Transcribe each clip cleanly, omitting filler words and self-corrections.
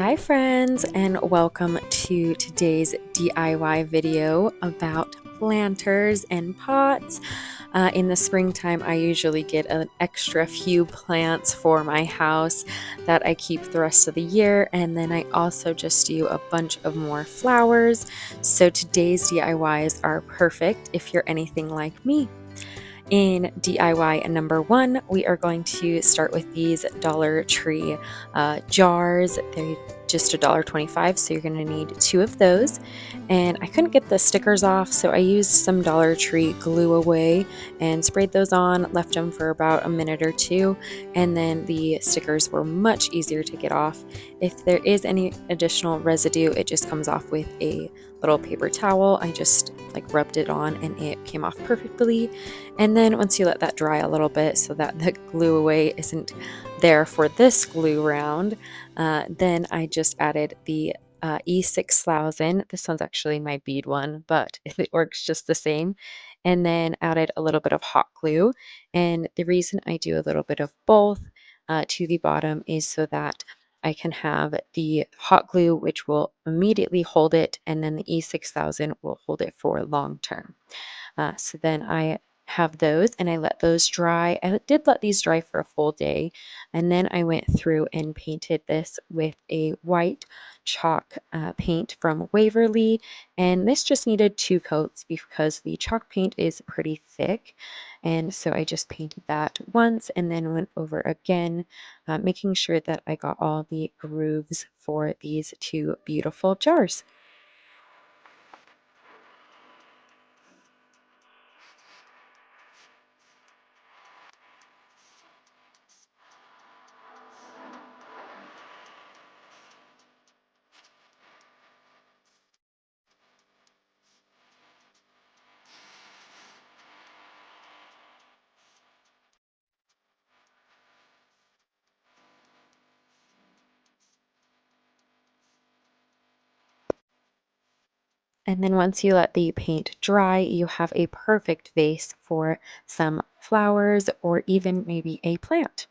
Hi friends, and welcome to today's DIY video about planters and pots. In the springtime, I usually get an extra few plants for my house that I keep the rest of the year, and then I also just do a bunch of more flowers. So today's DIYs are perfect if you're anything like me. In DIY number one, we are going to start with these Dollar Tree jars. They're just $1.25, so you're going to need two of those. And I couldn't get the stickers off, so I used some Dollar Tree glue away and sprayed those on, left them for about a minute or two, and then the stickers were much easier to get off. If there is any additional residue, it just comes off with a little paper towel. I just rubbed it on and it came off perfectly. And then once you let that dry a little bit so that the glue away isn't there for this glue round, then I just added the E6000. This one's actually my bead one, but it works just the same. And then added a little bit of hot glue. And the reason I do a little bit of both to the bottom is so that I can have the hot glue, which will immediately hold it, and then the E6000 will hold it for long term. So then I have those and I let those dry. I did let these dry for a full day, and then I went through and painted this with a white chalk paint from Waverly, and this just needed 2 coats because the chalk paint is pretty thick. And so I just painted that once and then went over again, making sure that I got all the grooves for these two beautiful jars. And then once you let the paint dry, you have a perfect vase for some flowers or even maybe a plant.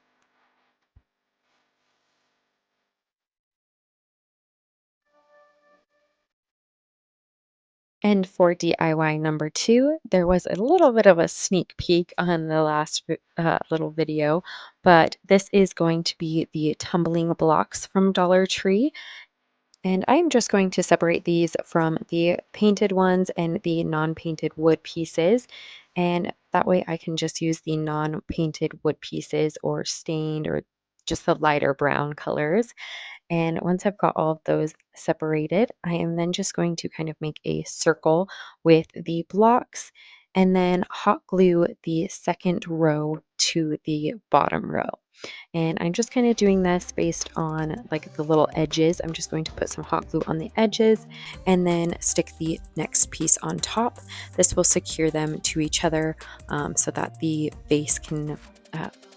And for DIY number two, there was a little bit of a sneak peek on the last little video, but this is going to be the tumbling blocks from Dollar Tree. And I'm just going to separate these from the painted ones and the non-painted wood pieces. And that way I can just use the non-painted wood pieces or stained or just the lighter brown colors. And once I've got all of those separated, I am then just going to kind of make a circle with the blocks and then hot glue the second row to the bottom row. And I'm just kind of doing this based on the little edges. I'm just going to put some hot glue on the edges and then stick the next piece on top. This will secure them to each other so that the vase can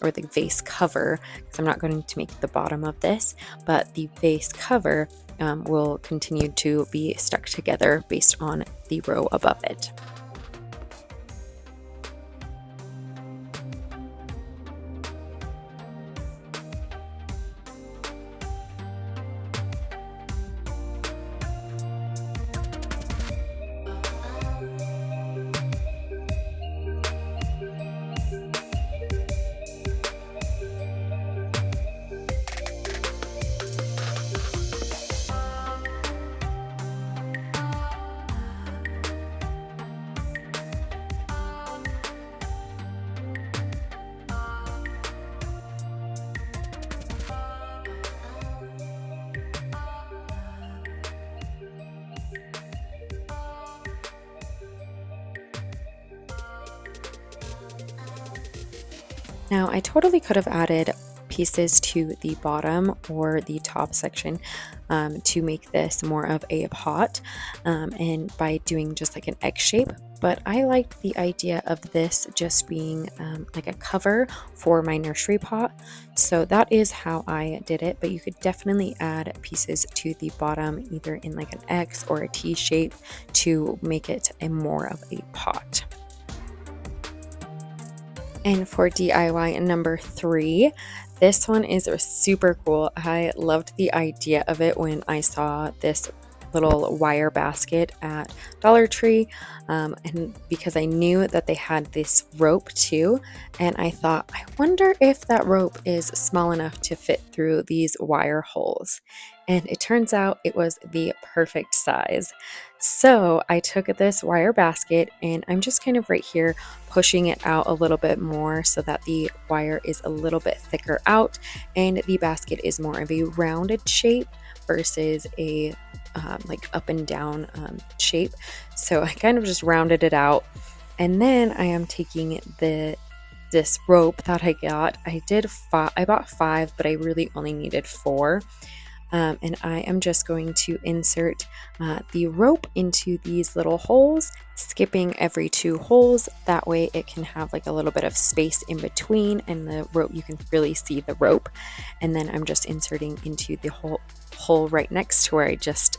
or the vase cover, because I'm not going to make the bottom of this, but the vase cover will continue to be stuck together based on the row above it. Now, I totally could have added pieces to the bottom or the top section to make this more of a pot, and by doing just like an X shape, but I liked the idea of this just being like a cover for my nursery pot, so that is how I did it. But you could definitely add pieces to the bottom either in like an X or a T shape to make it a more of a pot. And for DIY number 3, This one is super cool. I loved the idea of it when I saw this little wire basket at Dollar Tree, and because I knew that they had this rope too, and I thought, I wonder if that rope is small enough to fit through these wire holes. And it turns out it was the perfect size. So I took this wire basket and I'm just kind of right here pushing it out a little bit more so that the wire is a little bit thicker out and the basket is more of a rounded shape versus a like up and down shape. So I kind of just rounded it out, and then I am taking this rope that I got. I bought 5, but I really only needed 4. And I am just going to insert the rope into these little holes, skipping every 2 holes. That way it can have like a little bit of space in between, and the rope, you can really see the rope. And then I'm just inserting into the hole right next to where I just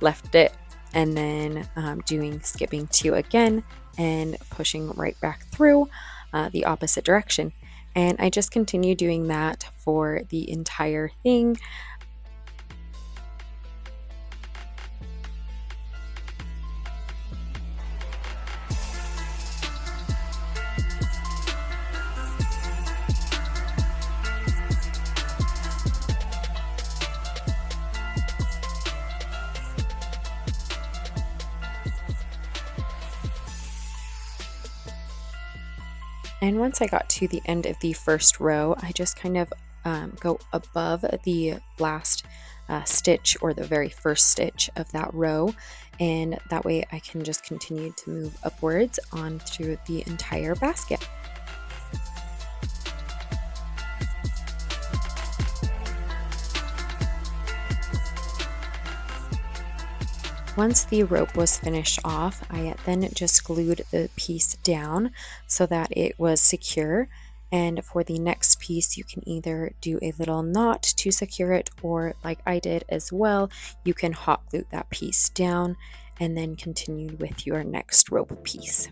left it, and then skipping 2 again and pushing right back through the opposite direction. And I just continue doing that for the entire thing. And once I got to the end of the first row, I just kind of go above the last stitch, or the very first stitch of that row, and that way I can just continue to move upwards on through the entire basket. Once the rope was finished off, I then just glued the piece down so that it was secure. And for the next piece, you can either do a little knot to secure it, or like I did as well, you can hot glue that piece down and then continue with your next rope piece.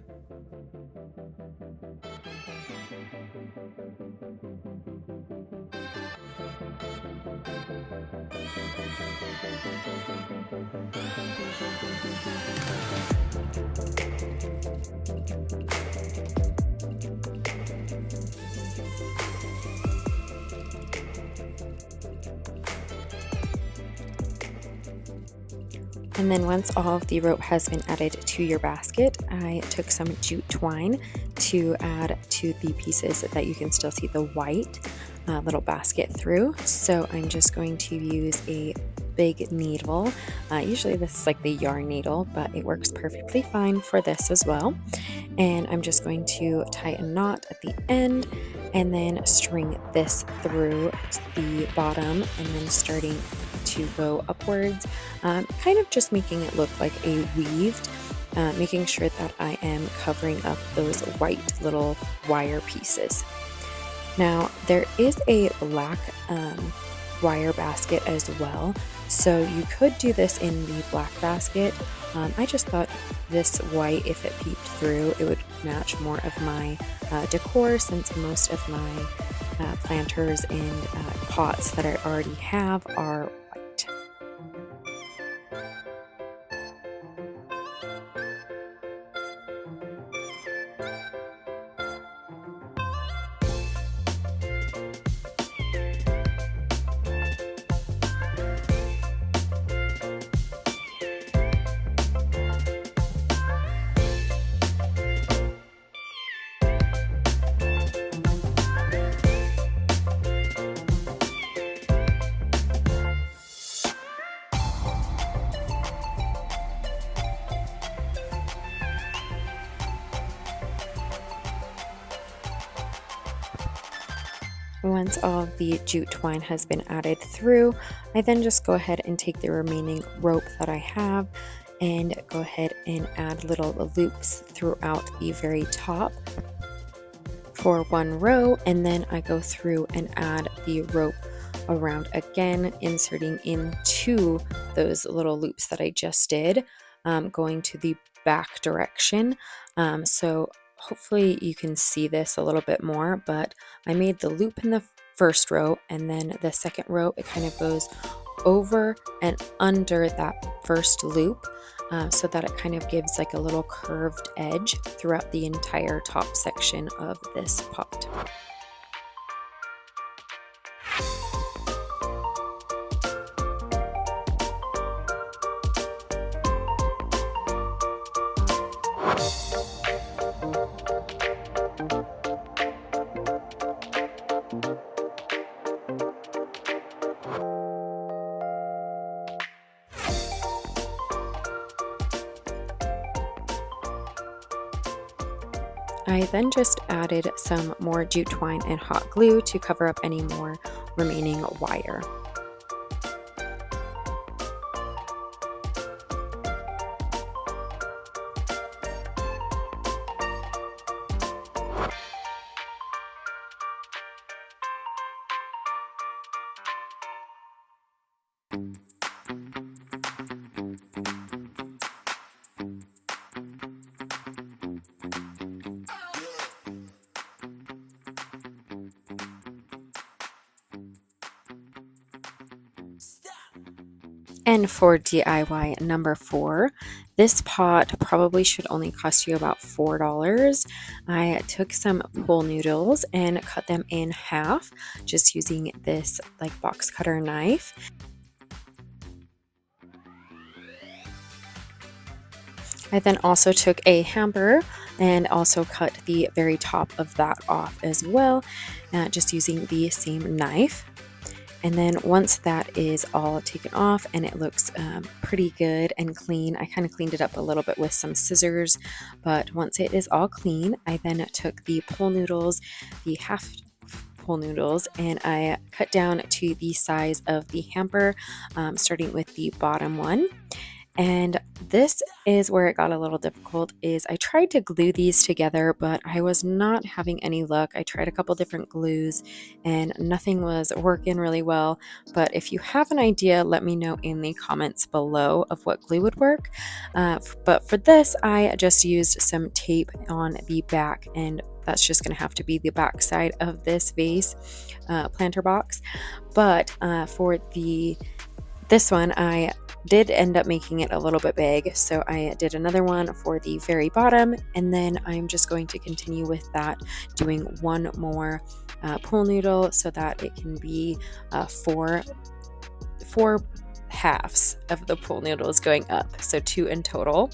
And then once all of the rope has been added to your basket, I took some jute twine to add to the pieces that you can still see the white little basket through. So I'm just going to use a big needle. Usually this is like the yarn needle, but it works perfectly fine for this as well. And I'm just going to tie a knot at the end and then string this through the bottom, and then starting to go upwards, kind of just making it look like a weaved, making sure that I am covering up those white little wire pieces. Now there is a black wire basket as well, so you could do this in the black basket. I just thought this white, if it peeped through, it would match more of my decor, since most of my planters and pots that I already have are white. Once all of the jute twine has been added through, I then just go ahead and take the remaining rope that I have and go ahead and add little loops throughout the very top for one row, and then I go through and add the rope around again, inserting into those little loops that I just did, going to the back direction. So hopefully you can see this a little bit more, but I made the loop in the first row, and then the second row, it kind of goes over and under that first loop, so that it kind of gives like a little curved edge throughout the entire top section of this pot. I then just added some more jute twine and hot glue to cover up any more remaining wire. And for DIY number 4, this pot probably should only cost you about $4. I took some pool noodles and cut them in half just using this like box cutter knife. I then also took a hamper and also cut the very top of that off as well, just using the same knife. And then once that is all taken off and it looks pretty good and clean, I kind of cleaned it up a little bit with some scissors, but once it is all clean, I then took the pool noodles, the half pool noodles, and I cut down to the size of the hamper, starting with the bottom one. And this is where it got a little difficult, is I tried to glue these together, but I was not having any luck. I tried a couple different glues and nothing was working really well. But if you have an idea, let me know in the comments below of what glue would work. But for this, I just used some tape on the back, and that's just going to have to be the back side of this vase planter box. But for this one, I did end up making it a little bit big, so I did another one for the very bottom, and then I'm just going to continue with that, doing one more pool noodle so that it can be four halves of the pool noodles going up, so 2 in total.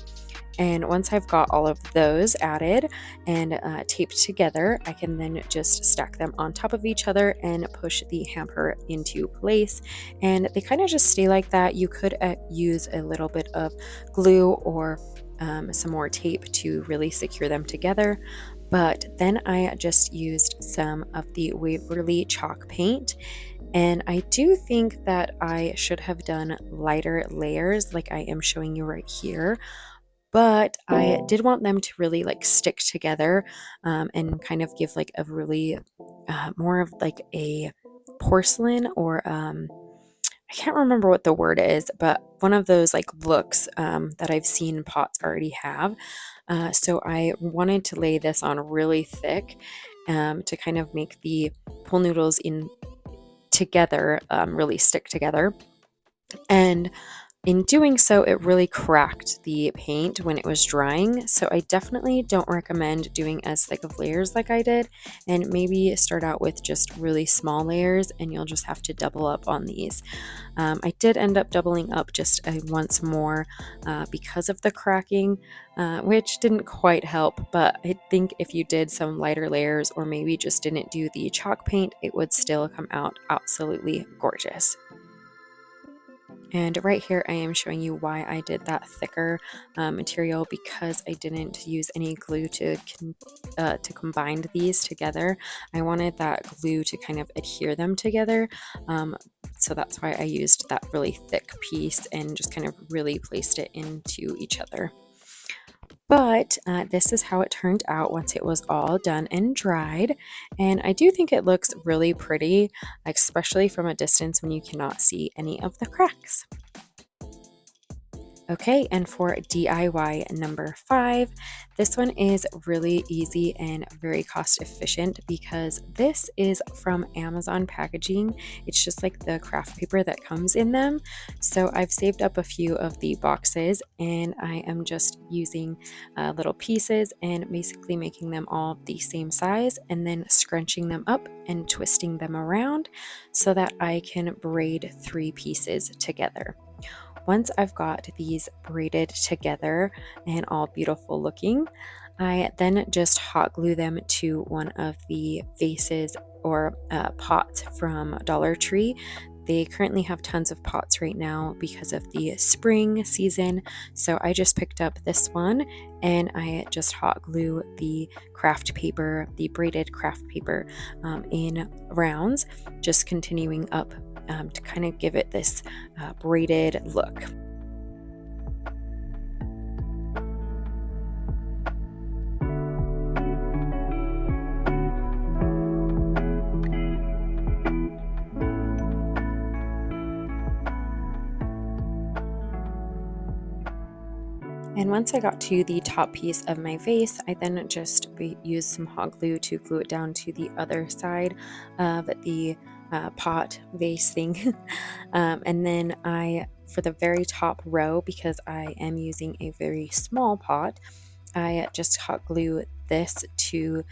And once I've got all of those added and taped together, I can then just stack them on top of each other and push the hamper into place. And they kind of just stay like that. You could use a little bit of glue or some more tape to really secure them together. But then I just used some of the Waverly chalk paint. And I do think that I should have done lighter layers like I am showing you right here. But I did want them to really like stick together and kind of give like a really more of like a porcelain or I can't remember what the word is, but one of those like looks that I've seen pots already have. So I wanted to lay this on really thick to kind of make the pool noodles in together really stick together. And in doing so, it really cracked the paint when it was drying, so I definitely don't recommend doing as thick of layers like I did, and maybe start out with just really small layers and you'll just have to double up on these. I did end up doubling up just once more because of the cracking, which didn't quite help, but I think if you did some lighter layers or maybe just didn't do the chalk paint, it would still come out absolutely gorgeous. And right here I am showing you why I did that thicker material, because I didn't use any glue to combine these together. I wanted that glue to kind of adhere them together, so that's why I used that really thick piece and just kind of really placed it into each other. But this is how it turned out once it was all done and dried. And I do think it looks really pretty, especially from a distance when you cannot see any of the cracks. Okay, and for DIY number 5, this one is really easy and very cost efficient because this is from Amazon packaging. It's just like the craft paper that comes in them. So I've saved up a few of the boxes and I am just using little pieces and basically making them all the same size and then scrunching them up and twisting them around so that I can braid 3 pieces together. Once I've got these braided together and all beautiful looking, I then just hot glue them to one of the vases or pots from Dollar Tree. They currently have tons of pots right now because of the spring season. So I just picked up this one and I just hot glue the craft paper, the braided craft paper in rounds, just continuing up to kind of give it this braided look. And once I got to the top piece of my vase, I then just used some hot glue to glue it down to the other side of the pot vase thing. And then for the very top row, because I am using a very small pot, I just hot glue this to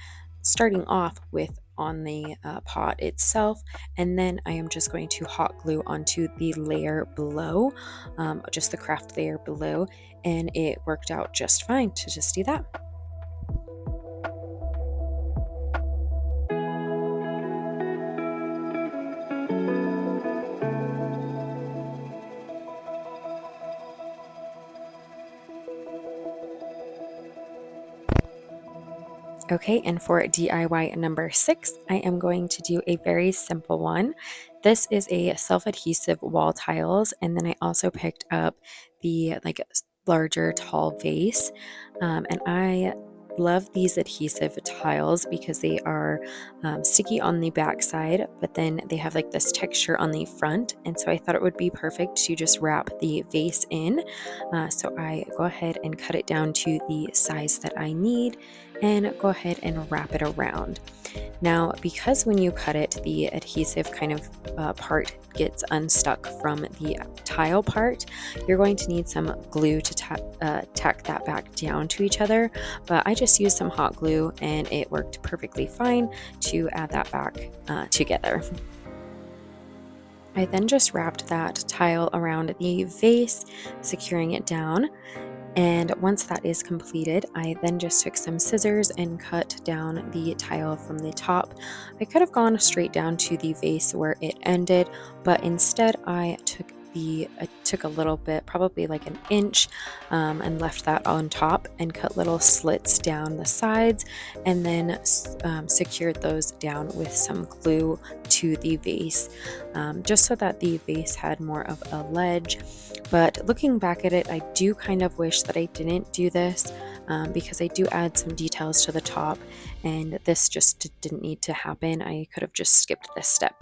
starting off with on the pot itself, and then I am just going to hot glue onto the layer below, just the craft layer below, and it worked out just fine to just do that. Okay, and for DIY number 6, I am going to do a very simple one. This is a self-adhesive wall tiles, and then I also picked up the larger tall vase. And I love these adhesive tiles because they are sticky on the back side, but then they have like this texture on the front. And so I thought it would be perfect to just wrap the vase in. So I go ahead and cut it down to the size that I need and go ahead and wrap it around. Now, because when you cut it, the adhesive kind of part gets unstuck from the tile part, you're going to need some glue to tack that back down to each other. But I just used some hot glue and it worked perfectly fine to add that back together. I then just wrapped that tile around the vase, securing it down. And once that is completed, I then just took some scissors and cut down the tile from the top. I could have gone straight down to the vase where it ended, but instead I took a little bit, probably like an inch, and left that on top and cut little slits down the sides, and then secured those down with some glue to the vase, just so that the vase had more of a ledge. But looking back at it, I do kind of wish that I didn't do this because I do add some details to the top, and this just didn't need to happen. I could have just skipped this step.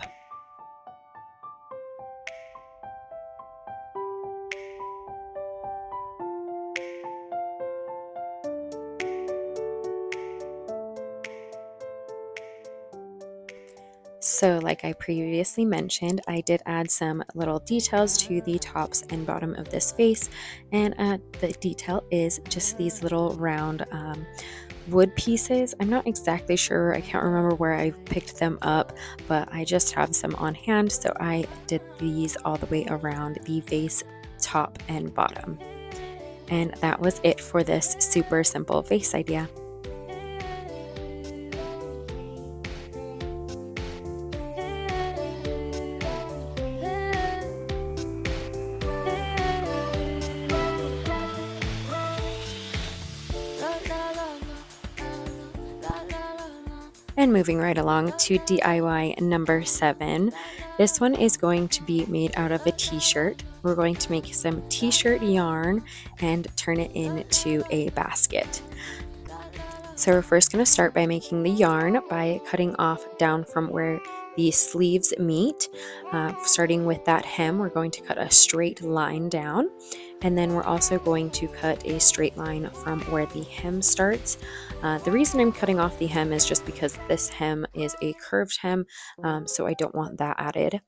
So like I previously mentioned, I did add some little details to the tops and bottom of this vase, and the detail is just these little round wood pieces. I'm not exactly sure, I can't remember where I picked them up, but I just have some on hand, so I did these all the way around the vase top and bottom. And that was it for this super simple vase idea. And moving right along to DIY number 7. This one is going to be made out of a t-shirt. We're going to make some t-shirt yarn and turn it into a basket. So we're first going to start by making the yarn by cutting off down from where the sleeves meet. Starting with that hem, we're going to cut a straight line down. And then we're also going to cut a straight line from where the hem starts. The reason I'm cutting off the hem is just because this hem is a curved hem, so I don't want that added.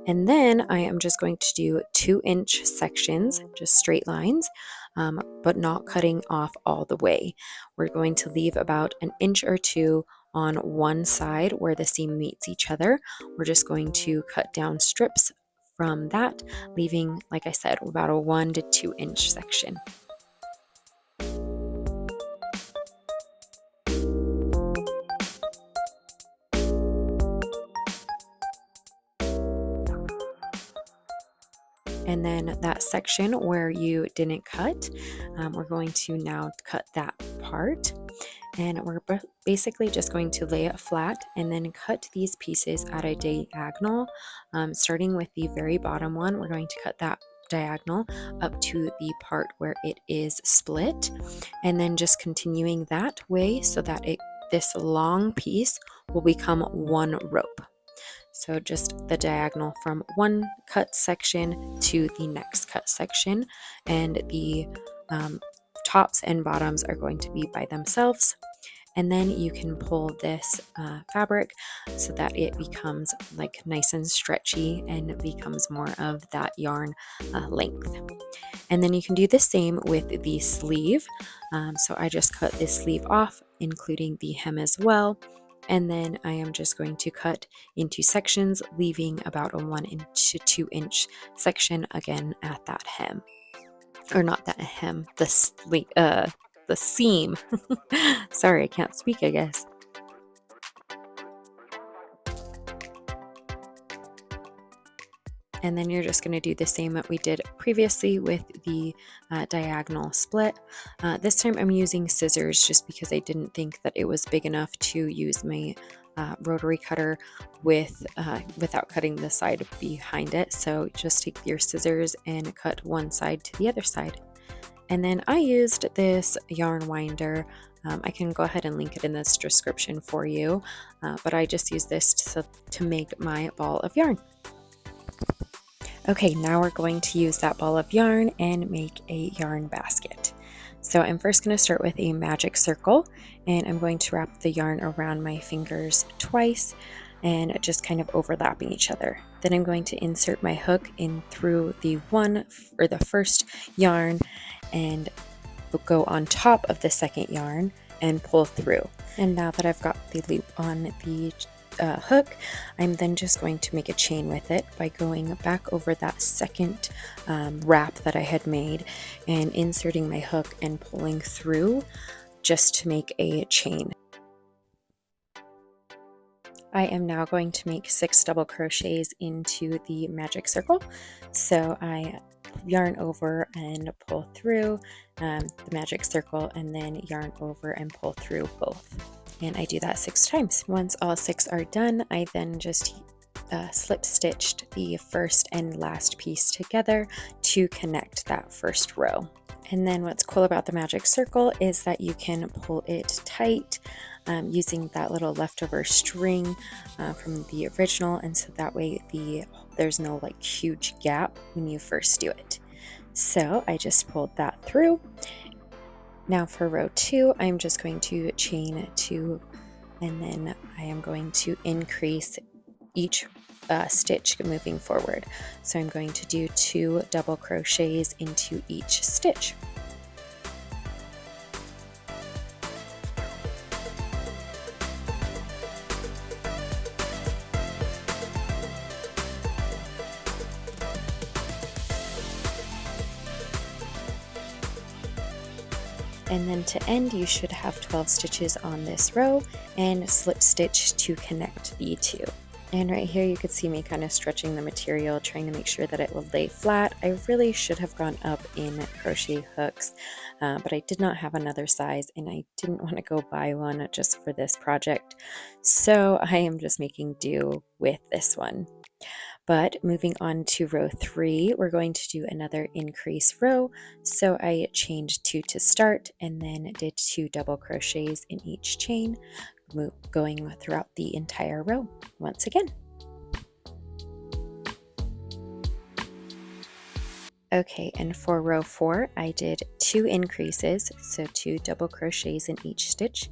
And then I am just going to do 2-inch sections, just straight lines, but not cutting off all the way. We're going to leave about an inch or two on one side where the seam meets each other. We're just going to cut down strips from that, leaving, like I said, about a 1 to 2-inch section. And then that section where you didn't cut, we're going to now cut that part. And we're basically just going to lay it flat and then cut these pieces at a diagonal. Starting with the very bottom one, we're going to cut that diagonal up to the part where it is split, and then just continuing that way so that this long piece will become one rope. So just the diagonal from one cut section to the next cut section, and the tops and bottoms are going to be by themselves. And then you can pull this fabric so that it becomes like nice and stretchy and becomes more of that yarn length. And then you can do the same with the sleeve. So I just cut this sleeve off, including the hem as well. And then I am just going to cut into sections, leaving about a 1 inch to 2-inch section again at that hem. Or not that hem, the seam. Sorry, I can't speak, I guess. And then you're just going to do the same that we did previously with the diagonal split. This time I'm using scissors just because I didn't think that it was big enough to use my rotary cutter without cutting the side behind it. So just take your scissors and cut one side to the other side. And then I used this yarn winder. I can go ahead and link it in this description for you, but I just used this to make my ball of yarn. Okay, now we're going to use that ball of yarn and make a yarn basket. So I'm first going to start with a magic circle, and I'm going to wrap the yarn around my fingers twice and just kind of overlapping each other. Then I'm going to insert my hook in through the first yarn and go on top of the second yarn and pull through. And now that I've got the loop on the hook, I'm then just going to make a chain with it by going back over that second wrap that I had made and inserting my hook and pulling through just to make a chain. I am now going to make 6 double crochets into the magic circle. So I yarn over and pull through the magic circle, and then yarn over and pull through both. And I do that 6 times. Once all 6 are done, I then just slip stitched the first and last piece together to connect that first row. And then what's cool about the magic circle is that you can pull it tight using that little leftover string from the original, and so that way there's no like huge gap when you first do it. So I just pulled that through. Now for row 2, I'm just going to chain 2, and then I am going to increase each stitch moving forward. So I'm going to do 2 double crochets into each stitch. And then to end, you should have 12 stitches on this row and slip stitch to connect the 2. And right here you could see me kind of stretching the material, trying to make sure that it will lay flat. I really should have gone up in crochet hooks, but I did not have another size and I didn't want to go buy one just for this project. So I am just making do with this one. But moving on to row 3, we're going to do another increase row. So I chained 2 to start and then did 2 double crochets in each chain, going throughout the entire row once again. Okay, and for row 4, I did 2 increases, so 2 double crochets in each stitch.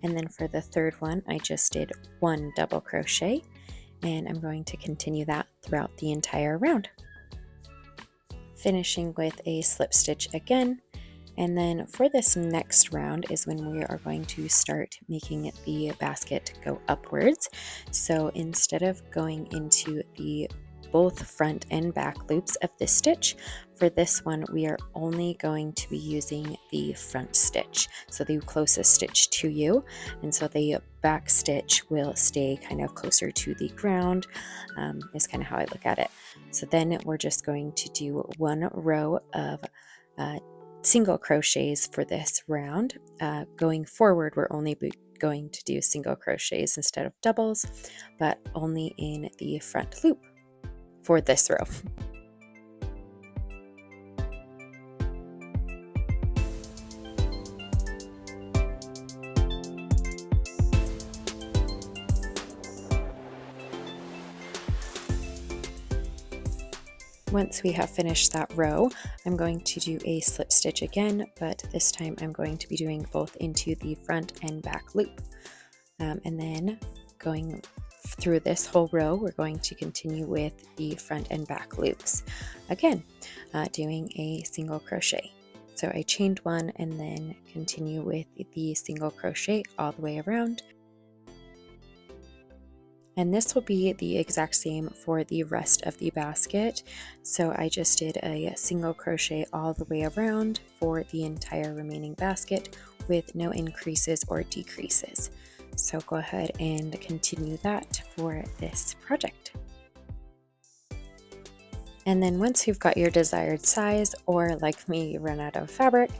And then for the third one, I just did 1 double crochet, and I'm going to continue that throughout the entire round. Finishing with a slip stitch again. And then for this next round is when we are going to start making the basket go upwards. So instead of going into the both front and back loops of this stitch, for this one we are only going to be using the front stitch, so the closest stitch to you, and so the back stitch will stay kind of closer to the ground, is kind of how I look at it. So then we're just going to do 1 row of single crochets for this round. Going forward, we're only going to do single crochets instead of doubles, but only in the front loop for this row. Once we have finished that row, I'm going to do a slip stitch again, but this time I'm going to be doing both into the front and back loop. And then going through this whole row, we're going to continue with the front and back loops. Again, doing a single crochet. So I chained 1 and then continue with the single crochet all the way around. And this will be the exact same for the rest of the basket. So I just did a single crochet all the way around for the entire remaining basket with no increases or decreases. So go ahead and continue that for this project. And then once you've got your desired size, or like me, you run out of fabric,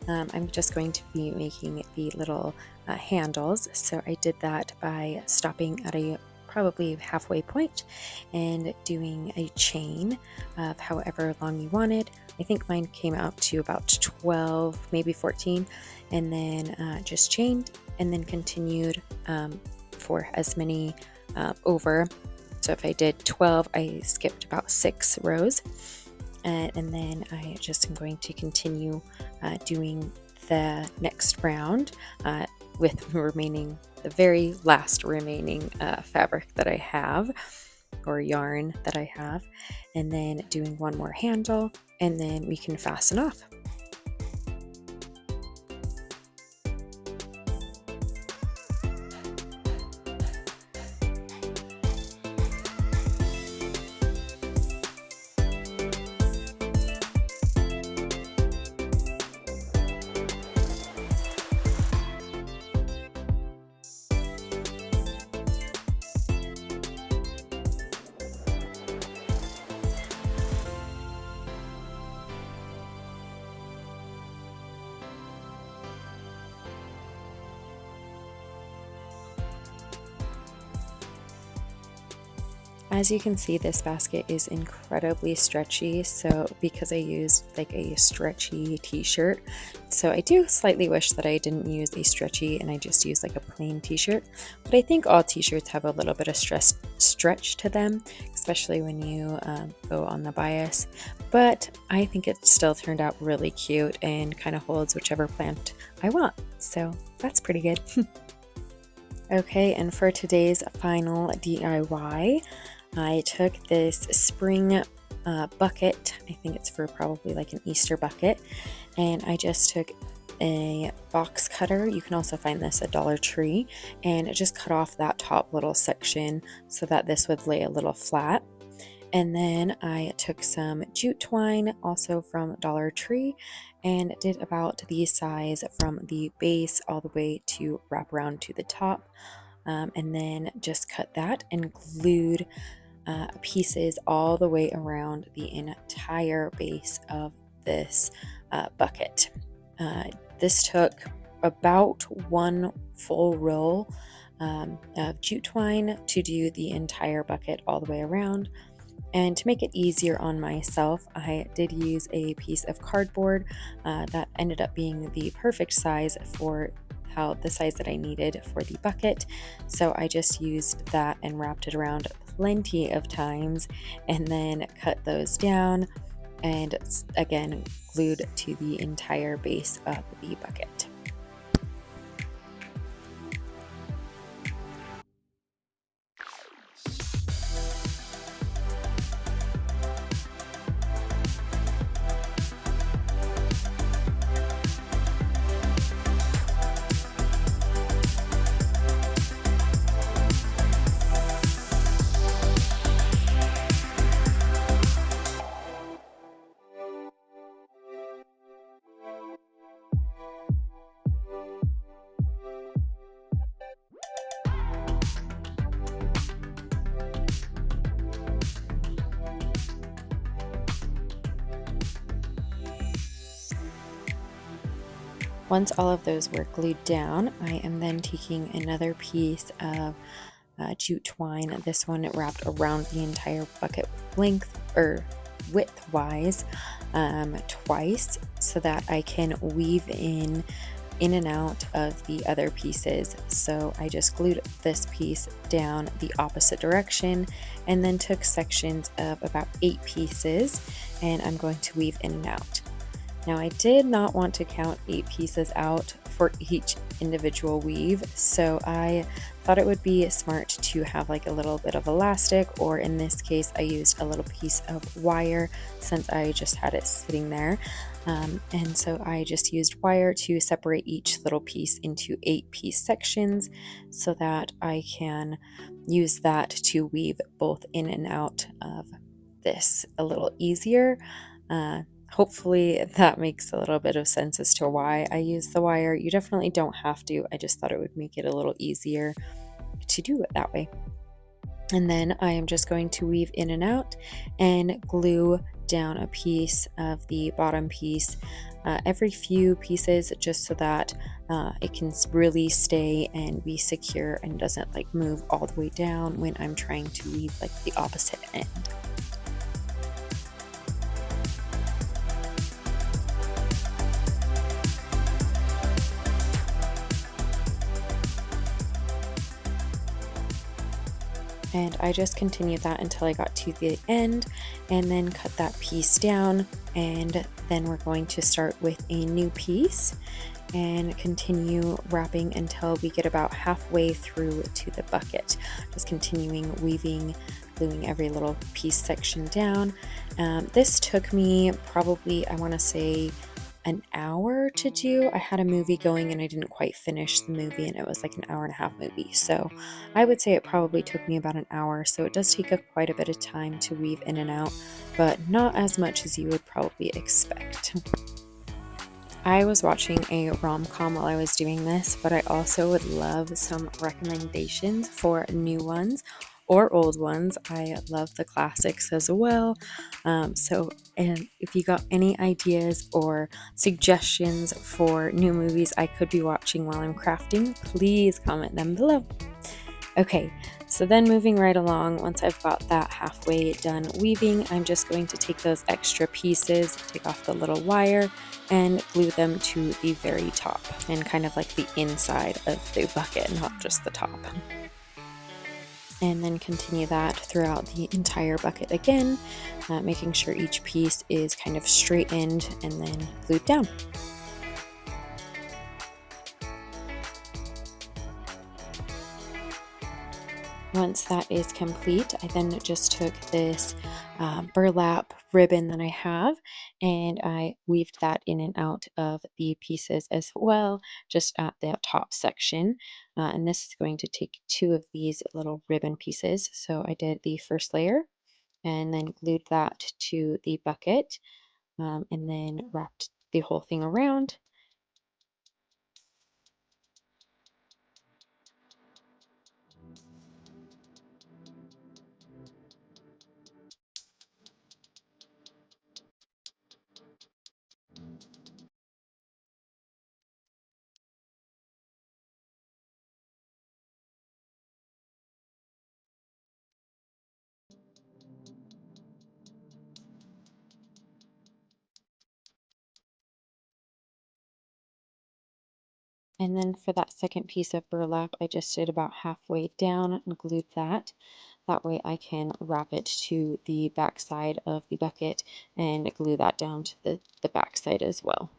I'm just going to be making the little handles. So I did that by stopping at a probably halfway point and doing a chain of however long you wanted. I think mine came out to about 12, maybe 14, and then just chained and then continued for as many over. So if I did 12, I skipped about 6 rows, and then I just am going to continue doing the next round with the very last remaining fabric that I have, or yarn that I have, and then doing 1 more handle, and then we can fasten off. As you can see, this basket is incredibly stretchy, so because I used like a stretchy t-shirt, so I do slightly wish that I didn't use a stretchy and I just used like a plain t-shirt, but I think all t-shirts have a little bit of stretch to them, especially when you go on the bias, but I think it still turned out really cute and kind of holds whichever plant I want, so that's pretty good. Okay, and for today's final DIY, I took this spring bucket, I think it's for probably like an Easter bucket, and I just took a box cutter. You can also find this at Dollar Tree, and it just cut off that top little section so that this would lay a little flat. And then I took some jute twine, also from Dollar Tree, and did about the size from the base all the way to wrap around to the top, and then just cut that and glued pieces all the way around the entire base of this bucket. This took about 1 full roll of jute twine to do the entire bucket all the way around. And to make it easier on myself, I did use a piece of cardboard that ended up being the perfect size for the size that I needed for the bucket. So I just used that and wrapped it around plenty of times and then cut those down and again glued to the entire base of the bucket. Once all of those were glued down, I am then taking another piece of jute twine. This one wrapped around the entire bucket length or width-wise twice, so that I can weave in and out of the other pieces. So I just glued this piece down the opposite direction and then took sections of about 8 pieces, and I'm going to weave in and out. Now I did not want to count 8 pieces out for each individual weave, so I thought it would be smart to have like a little bit of elastic, or in this case I used a little piece of wire since I just had it sitting there. And so I just used wire to separate each little piece into 8-piece sections so that I can use that to weave both in and out of this a little easier. Hopefully that makes a little bit of sense as to why I use the wire. You definitely don't have to. I just thought it would make it a little easier to do it that way. And then I am just going to weave in and out and glue down a piece of the bottom piece every few pieces, just so that it can really stay and be secure and doesn't like move all the way down when I'm trying to weave like the opposite end. And I just continued that until I got to the end, and then cut that piece down, and then we're going to start with a new piece and continue wrapping until we get about halfway through to the bucket. Just continuing weaving, gluing every little piece section down. This took me probably, I want to say, an hour to do. I had a movie going and I didn't quite finish the movie, and it was like an hour and a half movie. So I would say it probably took me about an hour. So it does take quite a bit of time to weave in and out, but not as much as you would probably expect. I was watching a rom-com while I was doing this, but I also would love some recommendations for new ones or old ones. I love the classics as well. And if you got any ideas or suggestions for new movies I could be watching while I'm crafting, please comment them below. Okay, so then moving right along, once I've got that halfway done weaving, I'm just going to take those extra pieces, take off the little wire, and glue them to the very top, and kind of like the inside of the bucket, not just the top. And then continue that throughout the entire bucket again, making sure each piece is kind of straightened and then glued down. Once that is complete, I then just took this burlap ribbon that I have, and I weaved that in and out of the pieces as well, just at the top section. And this is going to take 2 of these little ribbon pieces. So I did the first layer and then glued that to the bucket, and then wrapped the whole thing around. And then for that second piece of burlap, I just did about halfway down and glued that. That way I can wrap it to the back side of the bucket and glue that down to the back side as well.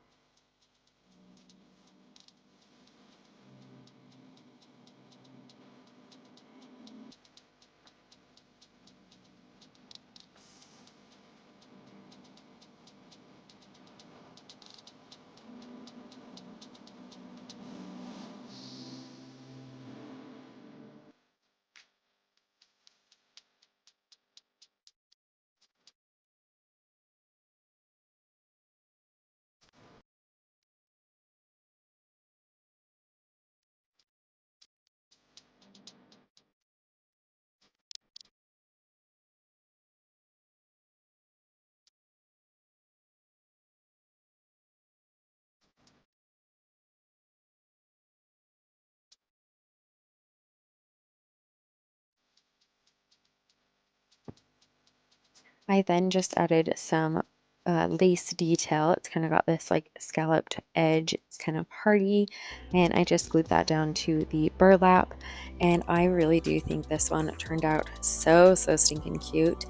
I then just added some lace detail. It's kind of got this like scalloped edge. It's kind of hearty, and I just glued that down to the burlap. And I really do think this one turned out so stinking cute.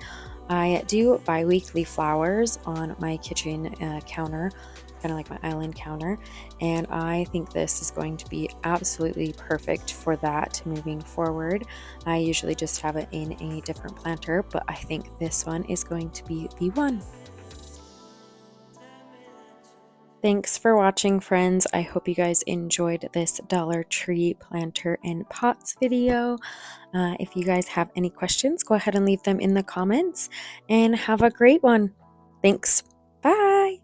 I do bi-weekly flowers on my kitchen counter, kind of like my island counter, and I think this is going to be absolutely perfect for that moving forward. I usually just have it in a different planter, but I think this one is going to be the one. Thanks for watching, friends. I hope you guys enjoyed this Dollar Tree planter and pots video. If you guys have any questions, go ahead and leave them in the comments, and have a great one. Thanks. Bye.